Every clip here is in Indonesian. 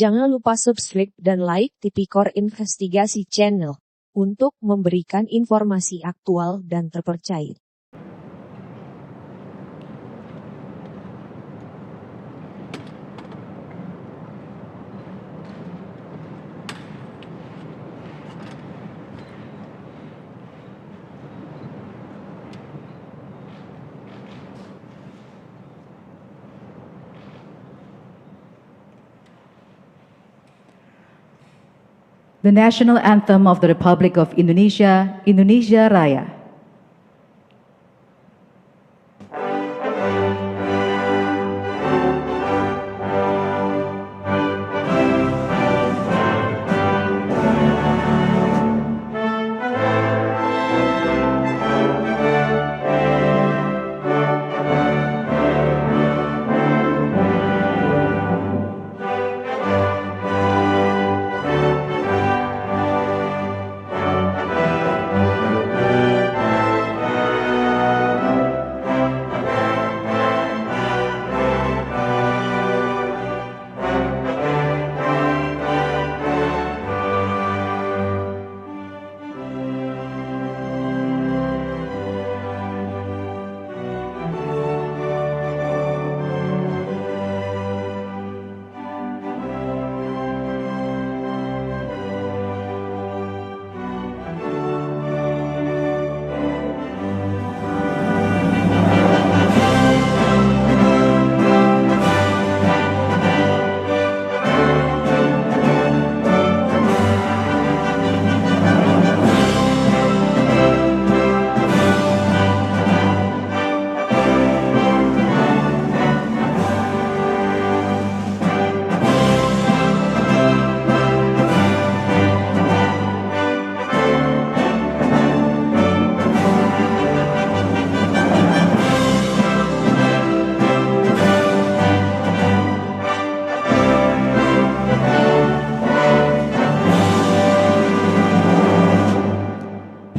Jangan lupa subscribe dan like Tipikor Investigasi Channel untuk memberikan informasi aktual dan terpercaya. The National Anthem of the Republic of Indonesia, Indonesia Raya.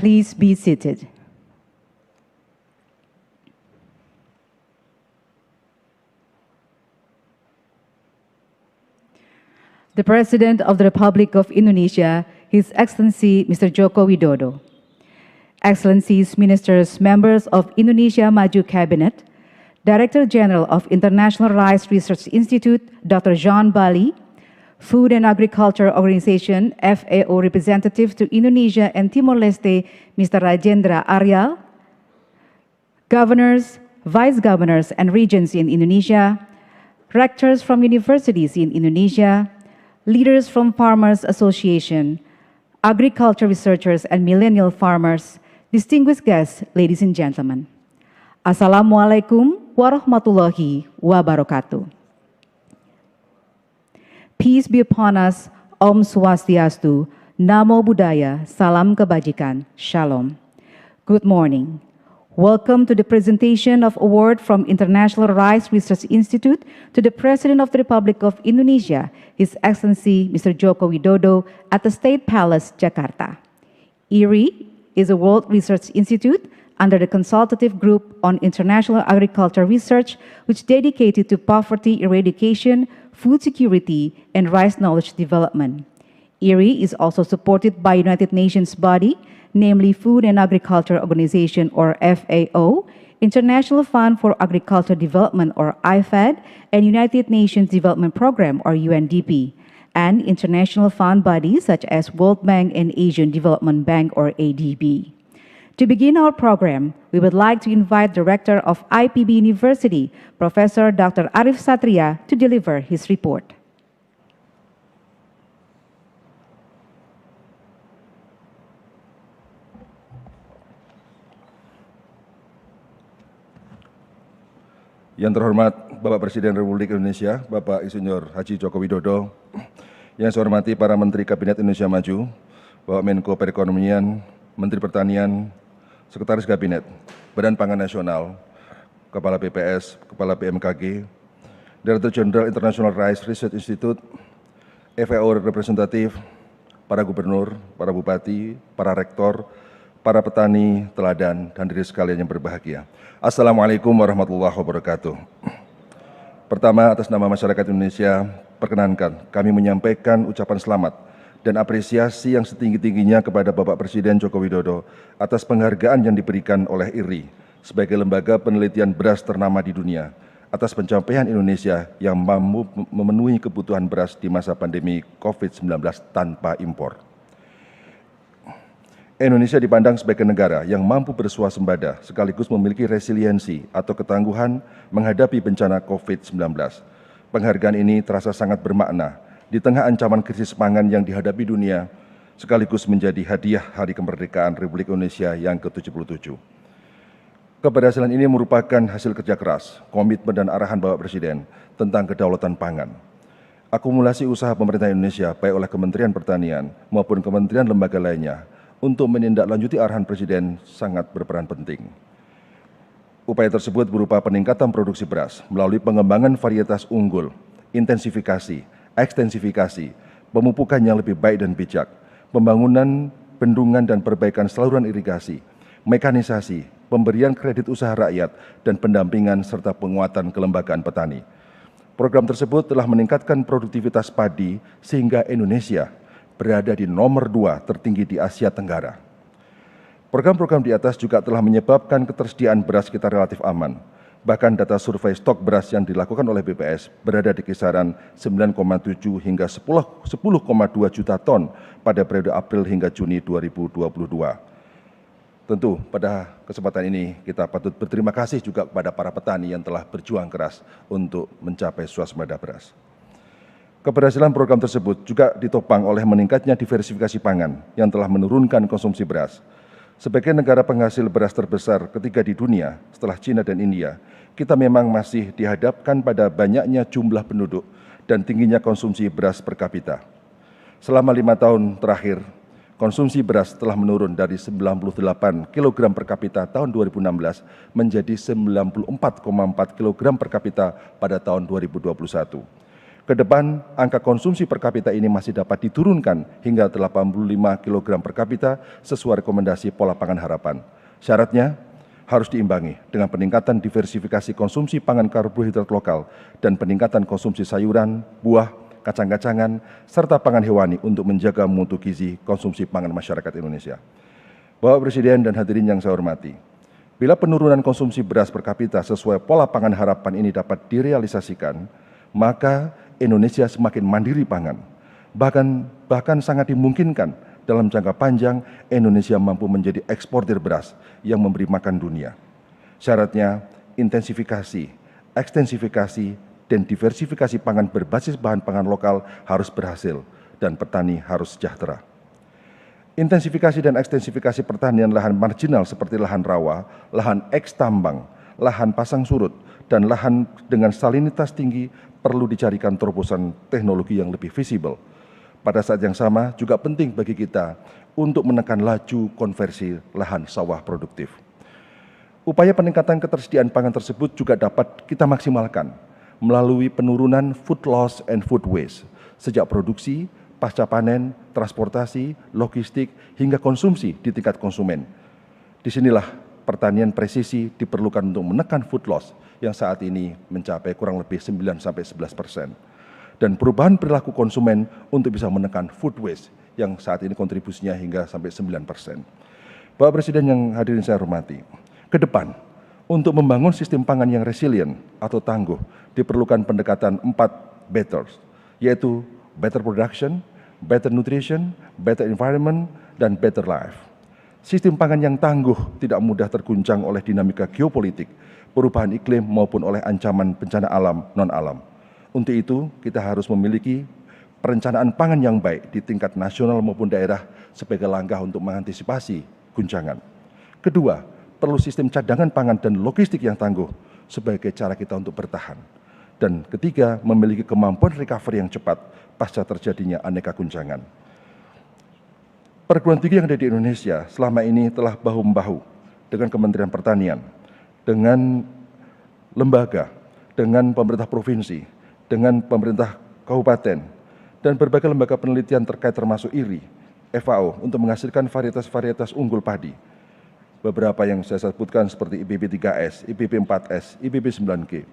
Please be seated. The President of the Republic of Indonesia, His Excellency Mr. Joko Widodo. Excellencies, Ministers, members of Indonesia Maju Cabinet, Director General of International Rice Research Institute, Dr. John Bali, Food and Agriculture Organization, FAO representative to Indonesia and Timor-Leste, Mr. Rajendra Aryal, governors, vice governors, and regents in Indonesia, rectors from universities in Indonesia, leaders from Farmers Association, agriculture researchers, and millennial farmers, distinguished guests, ladies and gentlemen. Assalamualaikum warahmatullahi wabarakatuh. Peace be upon us, Om Swastiastu, Namo Buddhaya, Salam Kebajikan, Shalom. Good morning. Welcome to the presentation of award from International Rice Research Institute to the President of the Republic of Indonesia, His Excellency Mr. Joko Widodo at the State Palace, Jakarta. IRI is a World Research Institute under the Consultative Group on International Agriculture Research, which dedicated to poverty eradication, food security, and rice knowledge development. IRI is also supported by United Nations body, namely Food and Agriculture Organization, or FAO, International Fund for Agriculture Development, or IFAD, and United Nations Development Program, or UNDP, and international fund bodies such as World Bank and Asian Development Bank, or ADB. To begin our program, we would like to invite Director of IPB University, Professor Dr. Arif Satria, to deliver his report. Yang terhormat Bapak Presiden Republik Indonesia, Bapak Insinyur Haji Joko Widodo, yang saya hormati para Menteri Kabinet Indonesia Maju, Bapak Menko Perekonomian, Menteri Pertanian, Sekretaris Kabinet, Badan Pangan Nasional, Kepala BPS, Kepala BMKG, Director General International Rice Research Institute, FAO representatif, para gubernur, para bupati, para rektor, para petani, teladan, dan diri sekalian yang berbahagia. Assalamualaikum warahmatullahi wabarakatuh. Pertama, atas nama masyarakat Indonesia, perkenankan kami menyampaikan ucapan selamat dan apresiasi yang setinggi-tingginya kepada Bapak Presiden Joko Widodo atas penghargaan yang diberikan oleh IRI sebagai lembaga penelitian beras ternama di dunia atas pencapaian Indonesia yang mampu memenuhi kebutuhan beras di masa pandemi COVID-19 tanpa impor. Indonesia dipandang sebagai negara yang mampu bersuasembada sekaligus memiliki resiliensi atau ketangguhan menghadapi bencana COVID-19. Penghargaan ini terasa sangat bermakna di tengah ancaman krisis pangan yang dihadapi dunia, sekaligus menjadi hadiah Hari Kemerdekaan Republik Indonesia yang ke-77. Keberhasilan ini merupakan hasil kerja keras, komitmen dan arahan Bapak Presiden tentang kedaulatan pangan. Akumulasi usaha pemerintah Indonesia baik oleh Kementerian Pertanian maupun kementerian lembaga lainnya untuk menindaklanjuti arahan Presiden sangat berperan penting. Upaya tersebut berupa peningkatan produksi beras melalui pengembangan varietas unggul, intensifikasi, ekstensifikasi, pemupukan yang lebih baik dan bijak, pembangunan bendungan dan perbaikan saluran irigasi, mekanisasi, pemberian kredit usaha rakyat, dan pendampingan serta penguatan kelembagaan petani. Program tersebut telah meningkatkan produktivitas padi sehingga Indonesia berada di nomor 2 tertinggi di Asia Tenggara. Program-program di atas juga telah menyebabkan ketersediaan beras kita relatif aman. Bahkan data survei stok beras yang dilakukan oleh BPS berada di kisaran 9,7 hingga 10,2 juta ton pada periode April hingga Juni 2022. Tentu pada kesempatan ini kita patut berterima kasih juga kepada para petani yang telah berjuang keras untuk mencapai swasembada beras. Keberhasilan program tersebut juga ditopang oleh meningkatnya diversifikasi pangan yang telah menurunkan konsumsi beras. Sebagai negara penghasil beras terbesar ketiga di dunia setelah China dan India, kita memang masih dihadapkan pada banyaknya jumlah penduduk dan tingginya konsumsi beras per kapita. Selama 5 tahun terakhir, konsumsi beras telah menurun dari 98 kg per kapita tahun 2016 menjadi 94,4 kg per kapita pada tahun 2021. Ke depan, angka konsumsi per kapita ini masih dapat diturunkan hingga 85 kg per kapita sesuai rekomendasi Pola Pangan Harapan. Syaratnya harus diimbangi dengan peningkatan diversifikasi konsumsi pangan karbohidrat lokal dan peningkatan konsumsi sayuran, buah, kacang-kacangan, serta pangan hewani untuk menjaga mutu gizi konsumsi pangan masyarakat Indonesia. Bapak Presiden dan hadirin yang saya hormati, bila penurunan konsumsi beras per kapita sesuai Pola Pangan Harapan ini dapat direalisasikan, maka Indonesia semakin mandiri pangan. Bahkan sangat dimungkinkan dalam jangka panjang Indonesia mampu menjadi eksportir beras yang memberi makan dunia. Syaratnya intensifikasi, ekstensifikasi, dan diversifikasi pangan berbasis bahan pangan lokal harus berhasil dan petani harus sejahtera. Intensifikasi dan ekstensifikasi pertanian lahan marginal seperti lahan rawa, lahan eks-tambang, lahan pasang surut, dan lahan dengan salinitas tinggi perlu dicarikan terobosan teknologi yang lebih visible. Pada saat yang sama juga penting bagi kita untuk menekan laju konversi lahan sawah produktif. Upaya peningkatan ketersediaan pangan tersebut juga dapat kita maksimalkan melalui penurunan food loss and food waste sejak produksi, pasca panen, transportasi, logistik, hingga konsumsi di tingkat konsumen. Disinilah pertanian presisi diperlukan untuk menekan food loss yang saat ini mencapai kurang lebih 9-11%. Dan perubahan perilaku konsumen untuk bisa menekan food waste yang saat ini kontribusinya hingga sampai 9%. Bapak Presiden yang hadirin saya hormati, ke depan untuk membangun sistem pangan yang resilient atau tangguh diperlukan pendekatan 4 betters, yaitu better production, better nutrition, better environment, dan better life. Sistem pangan yang tangguh tidak mudah terguncang oleh dinamika geopolitik, perubahan iklim maupun oleh ancaman bencana alam non-alam. Untuk itu, kita harus memiliki perencanaan pangan yang baik di tingkat nasional maupun daerah sebagai langkah untuk mengantisipasi guncangan. Kedua, perlu sistem cadangan pangan dan logistik yang tangguh sebagai cara kita untuk bertahan. Dan ketiga, memiliki kemampuan recovery yang cepat pasca terjadinya aneka guncangan. Perguruan tinggi yang ada di Indonesia selama ini telah bahu-membahu dengan Kementerian Pertanian, dengan lembaga, dengan pemerintah provinsi, dengan pemerintah kabupaten, dan berbagai lembaga penelitian terkait termasuk IRI, FAO untuk menghasilkan varietas-varietas unggul padi. Beberapa yang saya sebutkan seperti IPB 3S, IPB 4S, IPB 9G.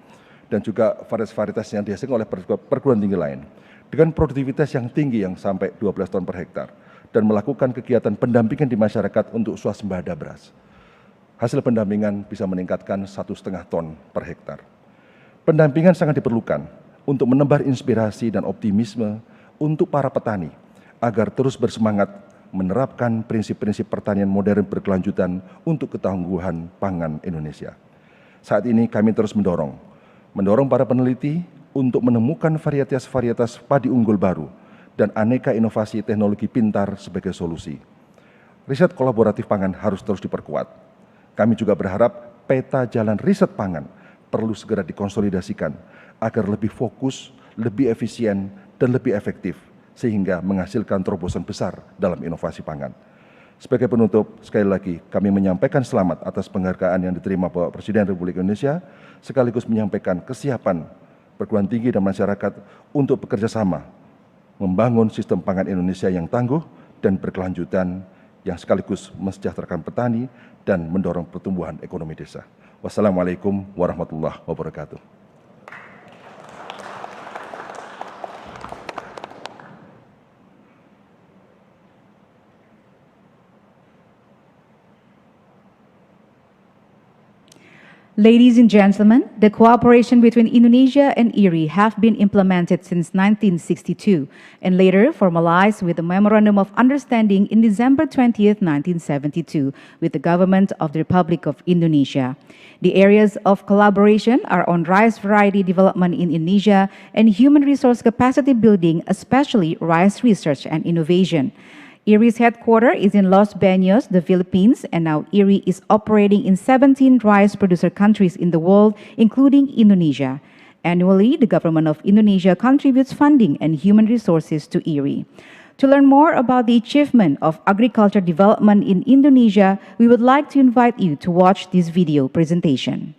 dan juga varietas-varietas yang dihasilkan oleh perguruan tinggi lain dengan produktivitas yang tinggi yang sampai 12 ton per hektar dan melakukan kegiatan pendampingan di masyarakat untuk swasembada beras. Hasil pendampingan bisa meningkatkan 1,5 ton per hektar. Pendampingan sangat diperlukan untuk menebar inspirasi dan optimisme untuk para petani agar terus bersemangat menerapkan prinsip-prinsip pertanian modern berkelanjutan untuk ketangguhan pangan Indonesia. Saat ini kami terus mendorong para peneliti untuk menemukan varietas-varietas padi unggul baru dan aneka inovasi teknologi pintar sebagai solusi. Riset kolaboratif pangan harus terus diperkuat. Kami juga berharap peta jalan riset pangan perlu segera dikonsolidasikan agar lebih fokus, lebih efisien, dan lebih efektif, sehingga menghasilkan terobosan besar dalam inovasi pangan. Sebagai penutup, sekali lagi kami menyampaikan selamat atas penghargaan yang diterima Bapak Presiden Republik Indonesia, sekaligus menyampaikan kesiapan perguruan tinggi dan masyarakat untuk bekerja sama membangun sistem pangan Indonesia yang tangguh dan berkelanjutan yang sekaligus mensejahterakan petani dan mendorong pertumbuhan ekonomi desa. Wassalamualaikum warahmatullahi wabarakatuh. Ladies and gentlemen, the cooperation between Indonesia and IRI have been implemented since 1962 and later formalized with the Memorandum of Understanding in December 20th, 1972 with the Government of the Republic of Indonesia. The areas of collaboration are on rice variety development in Indonesia and human resource capacity building, especially rice research and innovation. IRI's headquarters is in Los Baños, the Philippines, and now IRI is operating in 17 rice producer countries in the world, including Indonesia. Annually, the government of Indonesia contributes funding and human resources to IRI. To learn more about the achievement of agriculture development in Indonesia, we would like to invite you to watch this video presentation.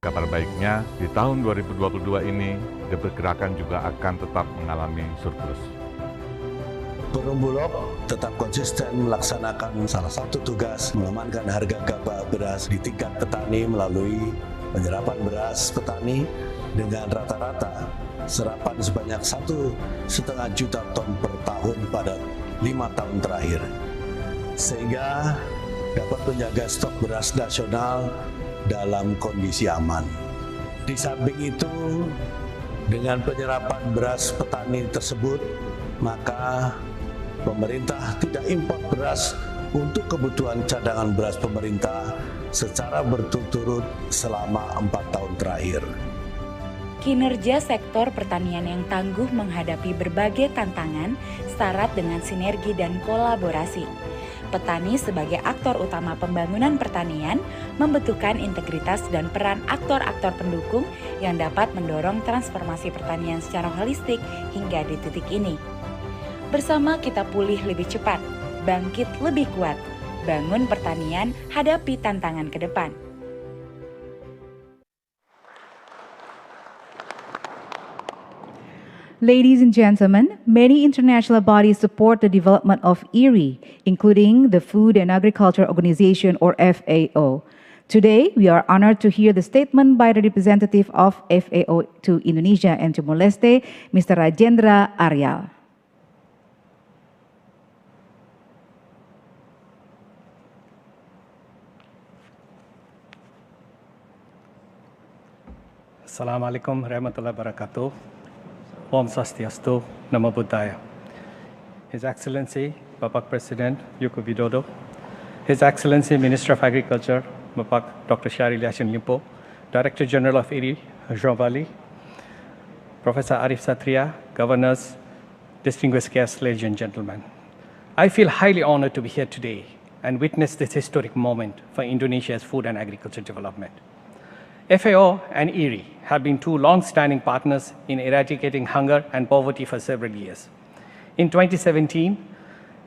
Kabar baiknya, di tahun 2022 ini, diperkirakan juga akan tetap mengalami surplus. Perumbulok tetap konsisten melaksanakan salah satu tugas mengamankan harga gabah beras di tingkat petani melalui penyerapan beras petani dengan rata-rata serapan sebanyak 1,5 juta ton per tahun pada 5 tahun terakhir, sehingga dapat menjaga stok beras nasional dalam kondisi aman. Di samping itu, dengan penyerapan beras petani tersebut, maka pemerintah tidak impor beras untuk kebutuhan cadangan beras pemerintah secara berturut-turut selama 4 tahun terakhir. Kinerja sektor pertanian yang tangguh menghadapi berbagai tantangan syarat dengan sinergi dan kolaborasi. Petani sebagai aktor utama pembangunan pertanian membutuhkan integritas dan peran aktor-aktor pendukung yang dapat mendorong transformasi pertanian secara holistik hingga di titik ini. Bersama kita pulih lebih cepat, bangkit lebih kuat, bangun pertanian, hadapi tantangan ke depan. Ladies and gentlemen, many international bodies support the development of IRRI, including the Food and Agriculture Organization or FAO. Today, we are honored to hear the statement by the representative of FAO to Indonesia and Timor-Leste, Mr. Rajendra Aryal. Assalamualaikum warahmatullahi wabarakatuh. Om Swastiastu, Namo Buddhaya. His Excellency, Bapak Presiden Joko Widodo, His Excellency Minister of Agriculture, Bapak Dr. Syahril Yassin Limpo, Director General of IRRI, Jean Valli, Professor Arif Satria, Governors, distinguished guests, ladies and gentlemen. I feel highly honored to be here today and witness this historic moment for Indonesia's food and agriculture development. FAO and IRRI have been two long-standing partners in eradicating hunger and poverty for several years. In 2017,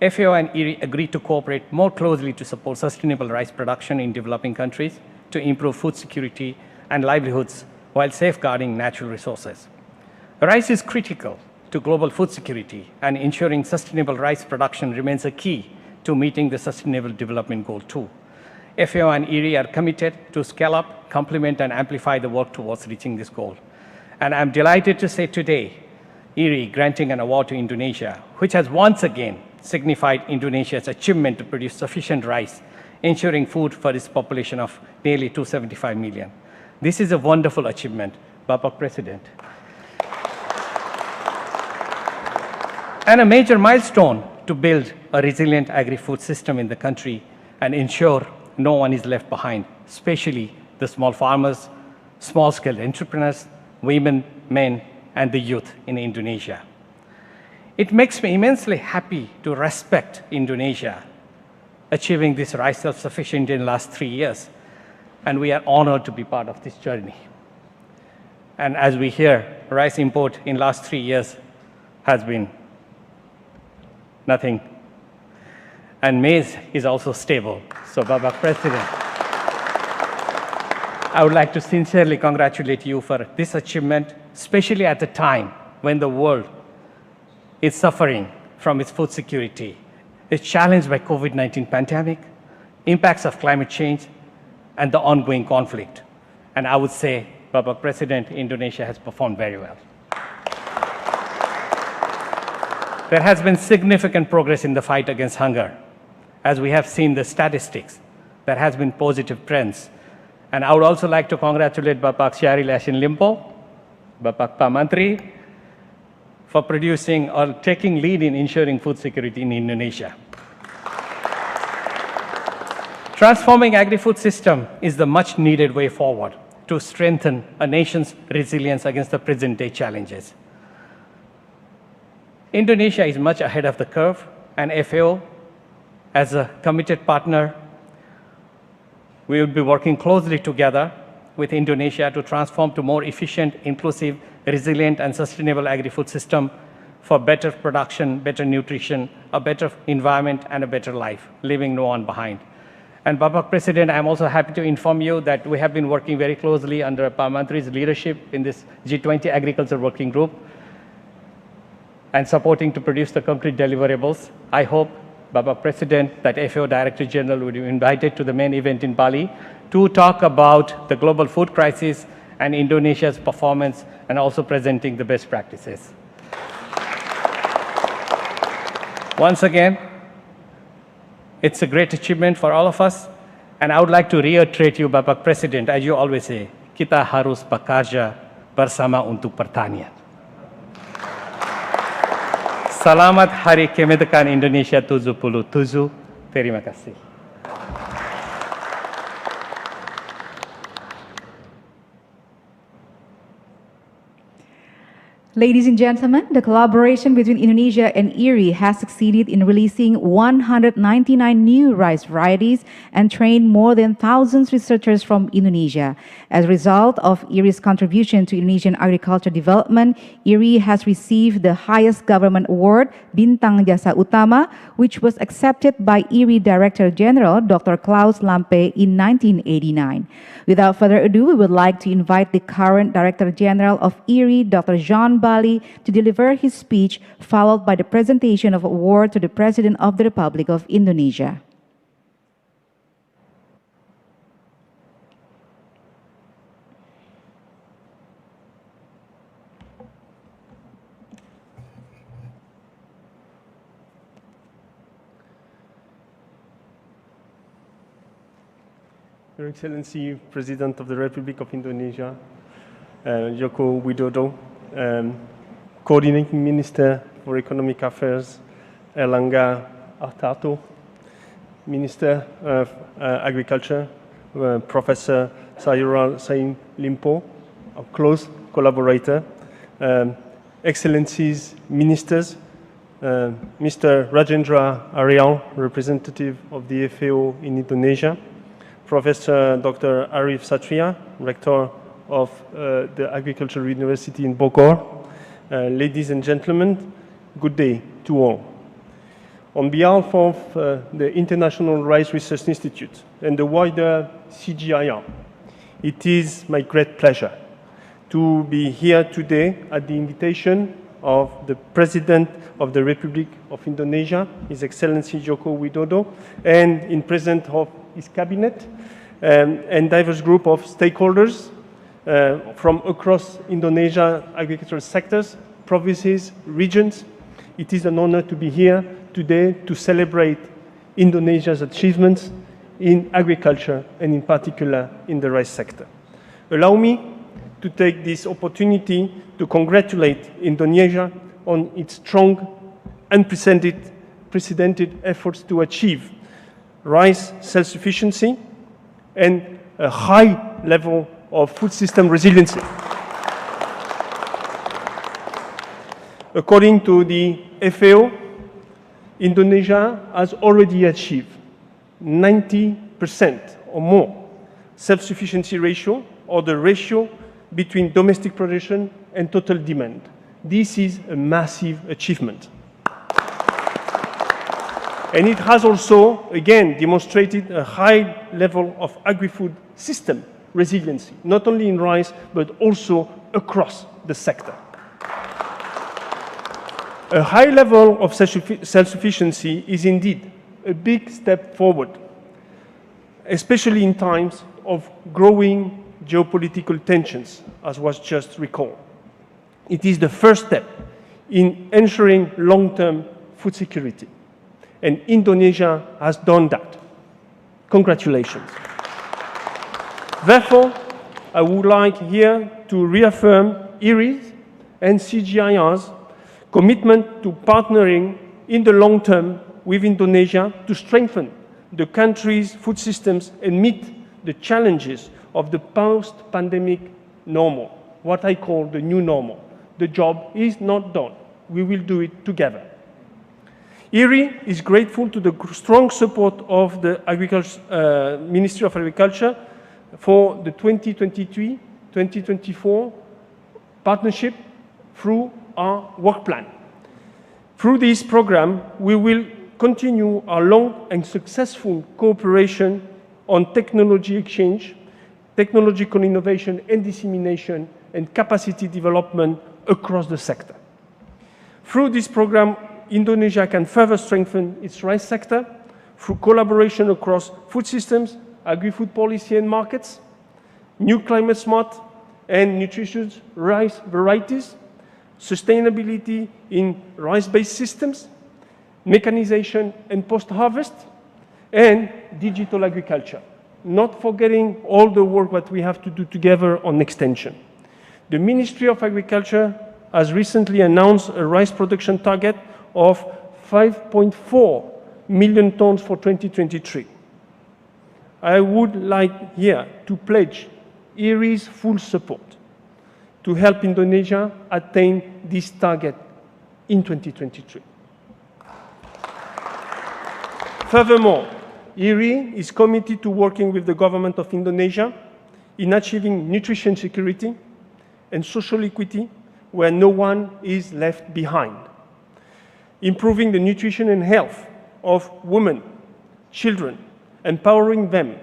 FAO and IRRI agreed to cooperate more closely to support sustainable rice production in developing countries to improve food security and livelihoods while safeguarding natural resources. Rice is critical to global food security, and ensuring sustainable rice production remains a key to meeting the Sustainable Development Goal 2. FAO and IRRI are committed to scale up, complement, and amplify the work towards reaching this goal. And I'm delighted to say today, IRRI granting an award to Indonesia, which has once again signified Indonesia's achievement to produce sufficient rice, ensuring food for its population of nearly 275 million. This is a wonderful achievement, Bapak President. And a major milestone to build a resilient agri-food system in the country and ensure no one is left behind, especially the small farmers, small-scale entrepreneurs, women, men, and the youth in Indonesia. It makes me immensely happy to respect Indonesia achieving this rice self-sufficiency in the last 3 years, and we are honored to be part of this journey. And as we hear, rice import in the last 3 years has been nothing. And maize is also stable. So, Bapak President, I would like to sincerely congratulate you for this achievement, especially at a time when the world is suffering from its food security. It's challenged by COVID-19 pandemic, impacts of climate change, and the ongoing conflict. And I would say, Bapak President, Indonesia has performed very well. There has been significant progress in the fight against hunger. As we have seen the statistics, there has been positive trends. And I would also like to congratulate Bapak Syahril Yassin Limpo, Bapak Pak Menteri, for producing or taking lead in ensuring food security in Indonesia. Transforming agri-food system is the much needed way forward to strengthen a nation's resilience against the present-day challenges. Indonesia is much ahead of the curve, and FAO, as a committed partner, we will be working closely together with Indonesia to transform to more efficient, inclusive, resilient, and sustainable agri-food system for better production, better nutrition, a better environment, and a better life, leaving no one behind. And Bapak President, I'm also happy to inform you that we have been working very closely under Parliament's leadership in this G20 Agriculture Working Group and supporting to produce the concrete deliverables. I hope, Bapak President, that FAO Director General will be invited to the main event in Bali to talk about the global food crisis and Indonesia's performance and also presenting the best practices. Once again, it's a great achievement for all of us, and I would like to reiterate you, Bapak President, as you always say, kita harus bekerja bersama untuk pertanian. Selamat Hari Kemerdekaan Indonesia 77. Terima kasih. Ladies and gentlemen, the collaboration between Indonesia and IRRI has succeeded in releasing 199 new rice varieties and trained more than thousands researchers from Indonesia. As a result of IRRI's contribution to Indonesian agriculture development, IRRI has received the highest government award, Bintang Jasa Utama, which was accepted by IRRI Director General Dr. Klaus Lampe in 1989. Without further ado, we would like to invite the current Director General of IRRI, Dr. John Bali, to deliver his speech, followed by the presentation of award to the President of the Republic of Indonesia. Your Excellency, President of the Republic of Indonesia, Joko Widodo, Coordinating Minister for Economic Affairs, Erlangga Hartarto, Minister of Agriculture, Professor Sayural Sain Limpo, a close collaborator, Excellencies, Ministers, Mr. Rajendra Aryal, representative of the FAO in Indonesia, Professor Dr. Arif Satria, Rector of the Agricultural University in Bogor. Ladies and gentlemen, good day to all. On behalf of the International Rice Research Institute and the wider CGIAR, it is my great pleasure to be here today at the invitation of the President of the Republic of Indonesia, His Excellency Joko Widodo, and in presence of his cabinet and diverse group of stakeholders from across Indonesia agricultural sectors, provinces, regions. It is an honor to be here today to celebrate Indonesia's achievements in agriculture and in particular in the rice sector. Allow me to take this opportunity to congratulate Indonesia on its strong, unprecedented efforts to achieve rice self-sufficiency and a high level of food system resiliency. According to the FAO, Indonesia has already achieved 90% or more self-sufficiency ratio, or the ratio between domestic production and total demand. This is a massive achievement. And it has also, again, demonstrated a high level of agri-food system resiliency, not only in rice, but also across the sector. A high level of self-sufficiency is indeed a big step forward, especially in times of growing geopolitical tensions, as was just recalled. It is the first step in ensuring long-term food security. And Indonesia has done that. Congratulations. Therefore, I would like here to reaffirm IRRI's and CGIAR's commitment to partnering in the long term with Indonesia to strengthen the country's food systems and meet the challenges of the post-pandemic normal, what I call the new normal. The job is not done. We will do it together. IRRI is grateful to the strong support of the Ministry of Agriculture for the 2023-2024 partnership through our work plan. Through this program, we will continue our long and successful cooperation on technology exchange, technological innovation and dissemination, and capacity development across the sector. Through this program, Indonesia can further strengthen its rice sector through collaboration across food systems, agri-food policy and markets, new climate-smart and nutritious rice varieties, sustainability in rice-based systems, mechanization and post-harvest, and digital agriculture, not forgetting all the work that we have to do together on extension. The Ministry of Agriculture has recently announced a rice production target of 5.4 million tons for 2023. I would like here to pledge IRI's full support to help Indonesia attain this target in 2023. Furthermore, IRI is committed to working with the government of Indonesia in achieving nutrition security and social equity where no one is left behind, improving the nutrition and health of women, children, empowering them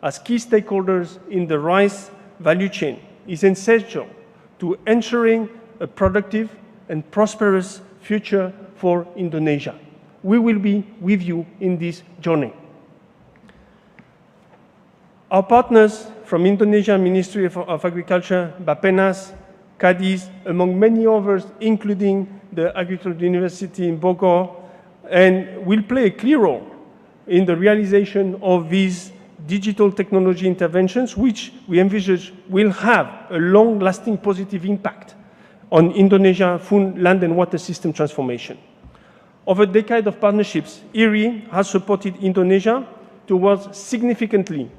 as key stakeholders in the rice value chain is essential to ensuring a productive and prosperous future for Indonesia. We will be with you in this journey. Our partners from Indonesia Ministry of Agriculture, Bappenas, Cadiz, among many others, including the Agricultural University in Bogor, and will play a clear role in the realization of these digital technology interventions, which we envisage will have a long-lasting positive impact on Indonesia food, land, and water system transformation. Over a decade of partnerships, IRI has supported Indonesia towards significantly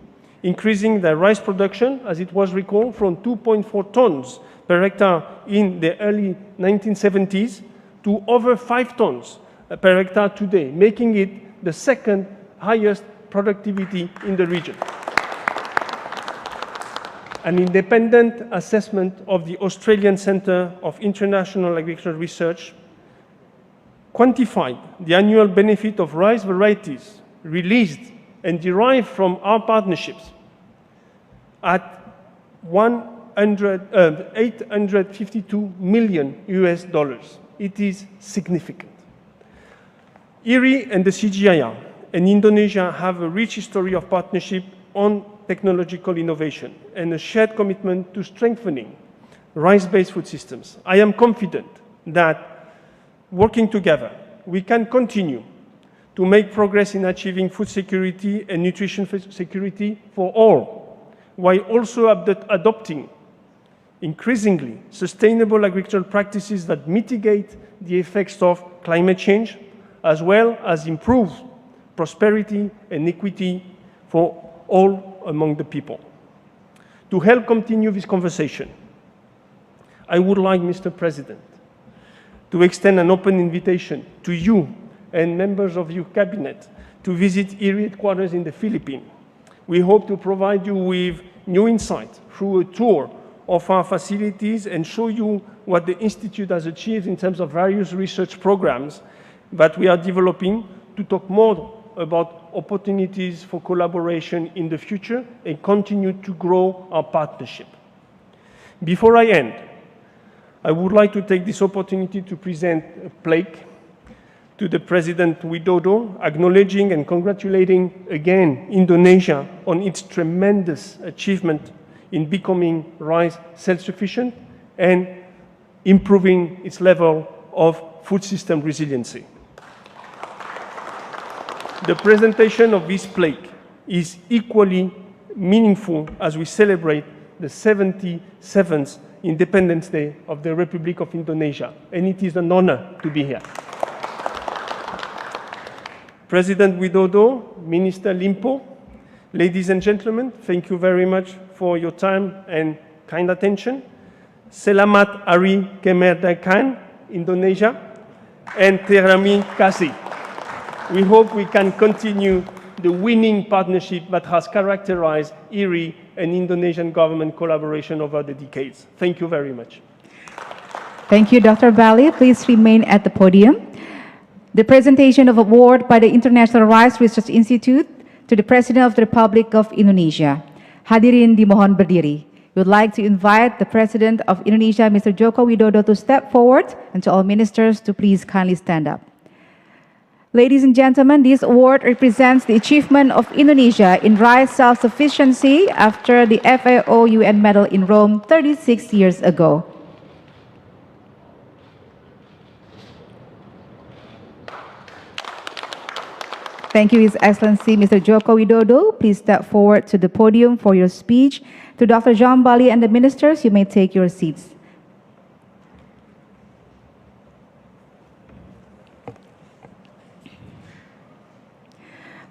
increasing their rice production, as it was recalled, from 2.4 tons per hectare in the early 1970s to over 5 tons per hectare today, making it the second highest productivity in the region. An independent assessment of the Australian Centre of International Agricultural Research quantified the annual benefit of rice varieties released and derived from our partnerships at $852 million. It is significant. IRI and the CGIAR and Indonesia have a rich history of partnership on technological innovation and a shared commitment to strengthening rice-based food systems. I am confident that working together, we can continue to make progress in achieving food security and nutrition security for all, while also adopting increasingly sustainable agricultural practices that mitigate the effects of climate change, as well as improve prosperity and equity for all among the people. To help continue this conversation, I would like, Mr. President, to extend an open invitation to you and members of your cabinet to visit IRI headquarters in the Philippines. We hope to provide you with new insight through a tour of our facilities and show you what the Institute has achieved in terms of various research programs that we are developing to talk more about opportunities for collaboration in the future and continue to grow our partnership. Before I end, I would like to take this opportunity to present a plaque to the President Widodo, acknowledging and congratulating again Indonesia on its tremendous achievement in becoming rice self-sufficient and improving its level of food system resiliency. The presentation of this plaque is equally meaningful as we celebrate the 77th Independence Day of the Republic of Indonesia, and it is an honor to be here. President Widodo, Minister Limpo, ladies and gentlemen, thank you very much for your time and kind attention. Selamat Hari Kemerdekaan Indonesia, and terima kasih. We hope we can continue the winning partnership that has characterized IRI and Indonesian government collaboration over the decades. Thank you very much. Thank you, Dr. Bali. Please remain at the podium. The presentation of award by the International Rice Research Institute to the President of the Republic of Indonesia. Hadirin dimohon berdiri. We would like to invite the President of Indonesia, Mr. Joko Widodo, to step forward, and to all ministers to please kindly stand up. Ladies and gentlemen, this award represents the achievement of Indonesia in rice self-sufficiency after the FAO UN medal in Rome 36 years ago. Thank you, His Excellency Mr. Joko Widodo. Please step forward to the podium for your speech. To Dr. John Bali and the ministers, you may take your seats.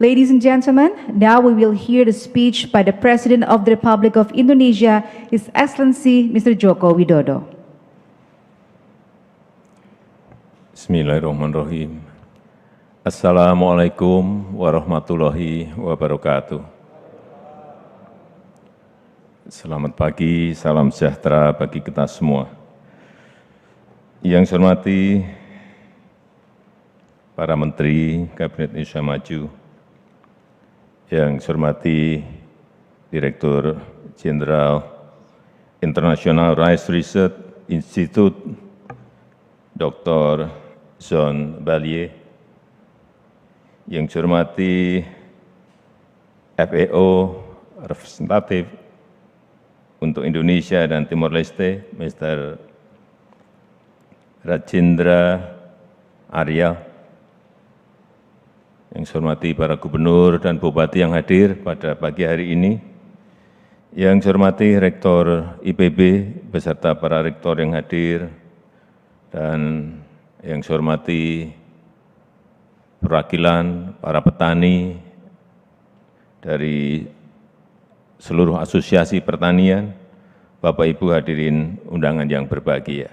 Ladies and gentlemen, now we will hear the speech by the President of the Republic of Indonesia, His Excellency Mr. Joko Widodo. Bismillahirrahmanirrahim. Assalamualaikum warahmatullahi wabarakatuh. Selamat pagi, salam sejahtera bagi kita semua. Yang saya hormati para Menteri Kabinet Indonesia Maju, yang saya hormati Direktur Jenderal International Rice Research Institute, Dr. John Bali, yang saya hormati FAO representatif untuk Indonesia dan Timor Leste, Mr. Rajendra Arya, yang saya hormati para gubernur dan bupati yang hadir pada pagi hari ini, yang saya hormati Rektor IPB beserta para rektor yang hadir, dan yang saya hormati perwakilan para petani dari seluruh asosiasi pertanian, Bapak Ibu hadirin undangan yang berbahagia.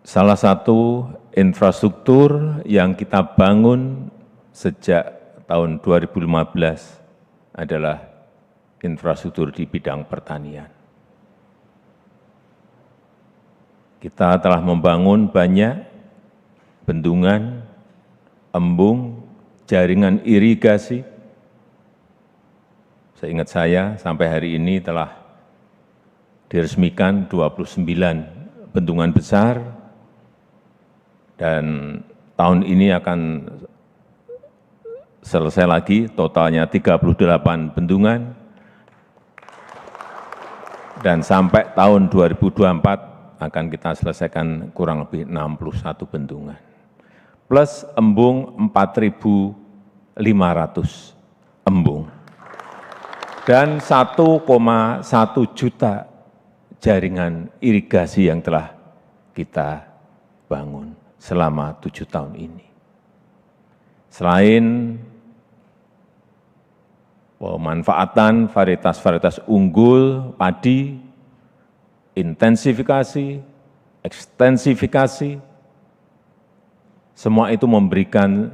Salah satu infrastruktur yang kita bangun sejak tahun 2015 adalah infrastruktur di bidang pertanian. Kita telah membangun banyak bendungan, embung, jaringan irigasi. Seingat saya, sampai hari ini telah diresmikan 29 bendungan besar, dan tahun ini akan selesai lagi, totalnya 38 bendungan, dan sampai tahun 2024 akan kita selesaikan kurang lebih 61 bendungan, plus embung 4.500 embung, dan 1,1 juta jaringan irigasi yang telah kita bangun selama 7 tahun ini. Selain pemanfaatan varietas-varietas unggul padi, intensifikasi, ekstensifikasi, semua itu memberikan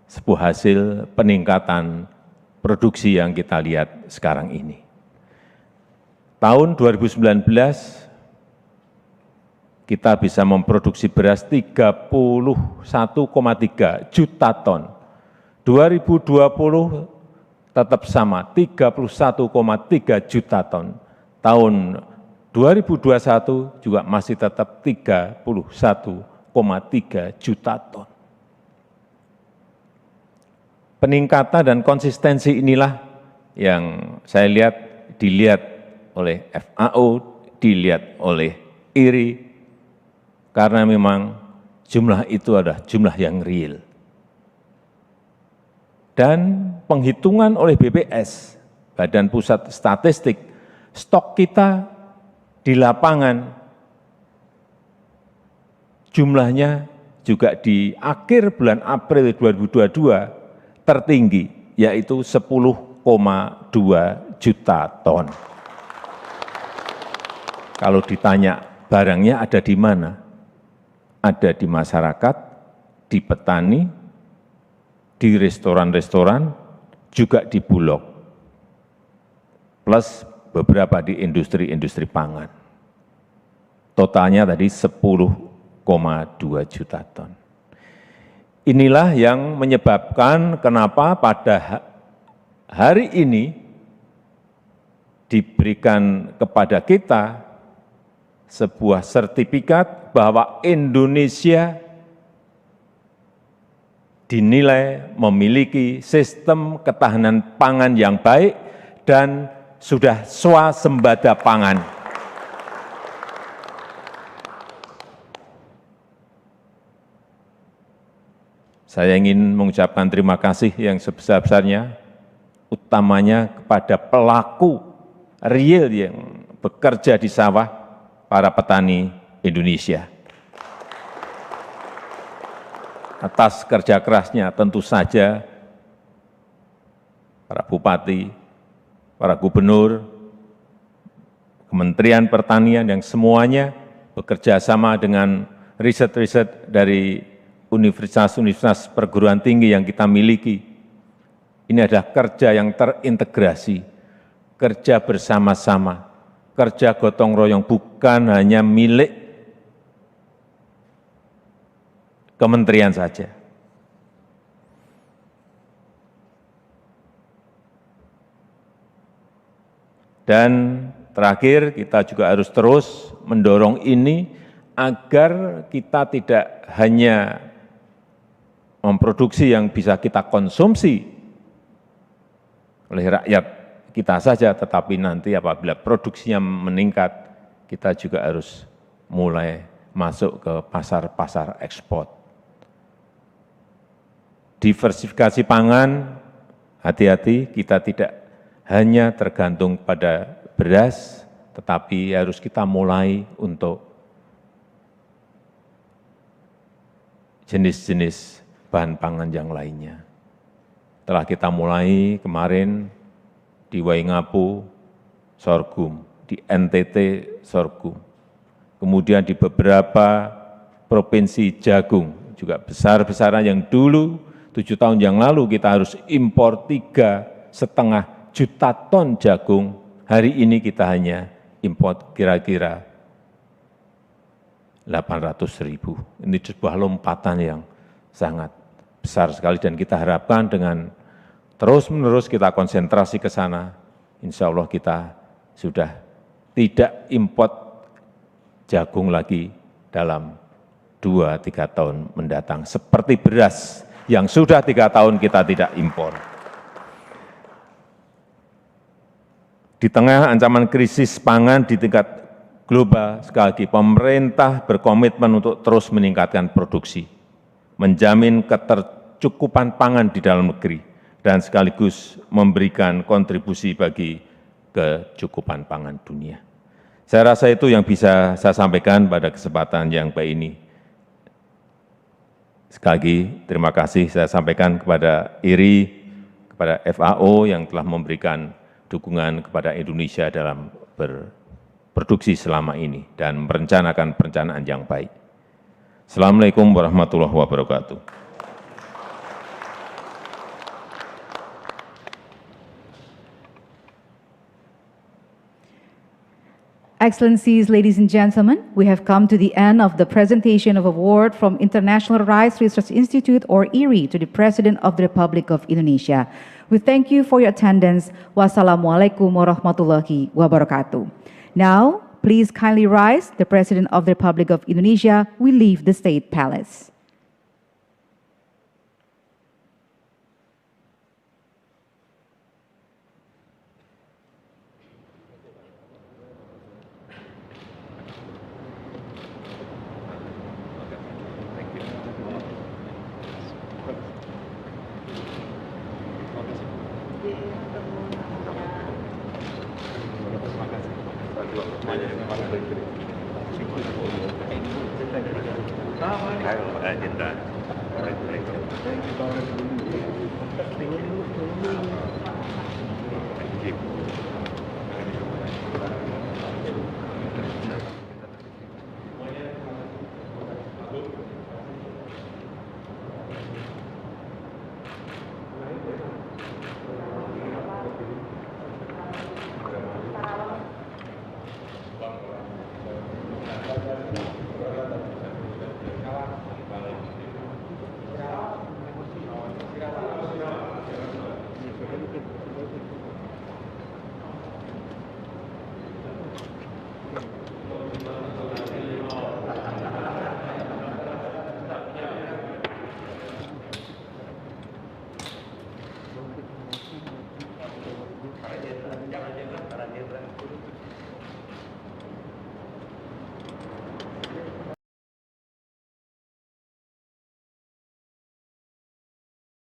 sebuah hasil peningkatan produksi yang kita lihat sekarang ini. Tahun 2019, kita bisa memproduksi beras 31,3 juta ton. 2020 tetap sama, 31,3 juta ton. Tahun 2021 juga masih tetap 31,3 juta ton. Peningkatan dan konsistensi inilah yang saya lihat, dilihat oleh FAO, dilihat oleh IRI, karena memang jumlah itu adalah jumlah yang real. Dan penghitungan oleh BPS, Badan Pusat Statistik, stok kita di lapangan jumlahnya juga di akhir bulan April 2022 tertinggi, yaitu 10,2 juta ton. Kalau ditanya barangnya ada di mana? Ada di masyarakat, di petani, di restoran-restoran, juga di Bulog, plus beberapa di industri-industri pangan. Totalnya tadi 10,2 juta ton. inilah yang menyebabkan kenapa pada hari ini diberikan kepada kita sebuah sertifikat bahwa Indonesia dinilai memiliki sistem ketahanan pangan yang baik dan sudah swasembada pangan. Saya ingin mengucapkan terima kasih yang sebesar-besarnya, utamanya kepada pelaku real yang bekerja di sawah, para petani Indonesia. Atas kerja kerasnya tentu saja para bupati, para gubernur, Kementerian Pertanian yang semuanya bekerja sama dengan riset-riset dari universitas-universitas perguruan tinggi yang kita miliki. Ini adalah kerja yang terintegrasi, kerja bersama-sama, kerja gotong royong, bukan hanya milik kementerian saja. Dan terakhir, kita juga harus terus mendorong ini agar kita tidak hanya memproduksi yang bisa kita konsumsi oleh rakyat kita saja, tetapi nanti apabila produksinya meningkat, kita juga harus mulai masuk ke pasar-pasar ekspor. Diversifikasi pangan, hati-hati, kita tidak hanya tergantung pada beras, tetapi harus kita mulai untuk jenis-jenis bahan pangan yang lainnya. Telah kita mulai kemarin di Waingapu, sorghum, di NTT, sorghum. Kemudian di beberapa provinsi jagung, juga besar-besaran yang dulu 7 tahun yang lalu kita harus impor 3,5 juta ton jagung, hari ini kita hanya impor kira-kira 800.000. Ini sebuah lompatan yang sangat besar sekali dan kita harapkan dengan terus-menerus kita konsentrasi ke sana, insya Allah kita sudah tidak import jagung lagi dalam 2-3 tahun mendatang, seperti beras yang sudah 3 tahun kita tidak impor. Di tengah ancaman krisis pangan di tingkat global, sekali lagi pemerintah berkomitmen untuk terus meningkatkan produksi, menjamin ketercukupan pangan di dalam negeri, dan sekaligus memberikan kontribusi bagi kecukupan pangan dunia. Saya rasa itu yang bisa saya sampaikan pada kesempatan yang baik ini. Sekali lagi, terima kasih saya sampaikan kepada IRI, kepada FAO yang telah memberikan dukungan kepada Indonesia dalam berproduksi selama ini dan merencanakan perencanaan yang baik. Assalamualaikum warahmatullahi wabarakatuh. Excellencies, ladies and gentlemen, we have come to the end of the presentation of award from International Rice Research Institute, or IRI, to the President of the Republic of Indonesia. We thank you for your attendance. Wassalamualaikum warahmatullahi wabarakatuh. Now, please kindly rise. The President of the Republic of Indonesia will leave the State Palace. Agenda.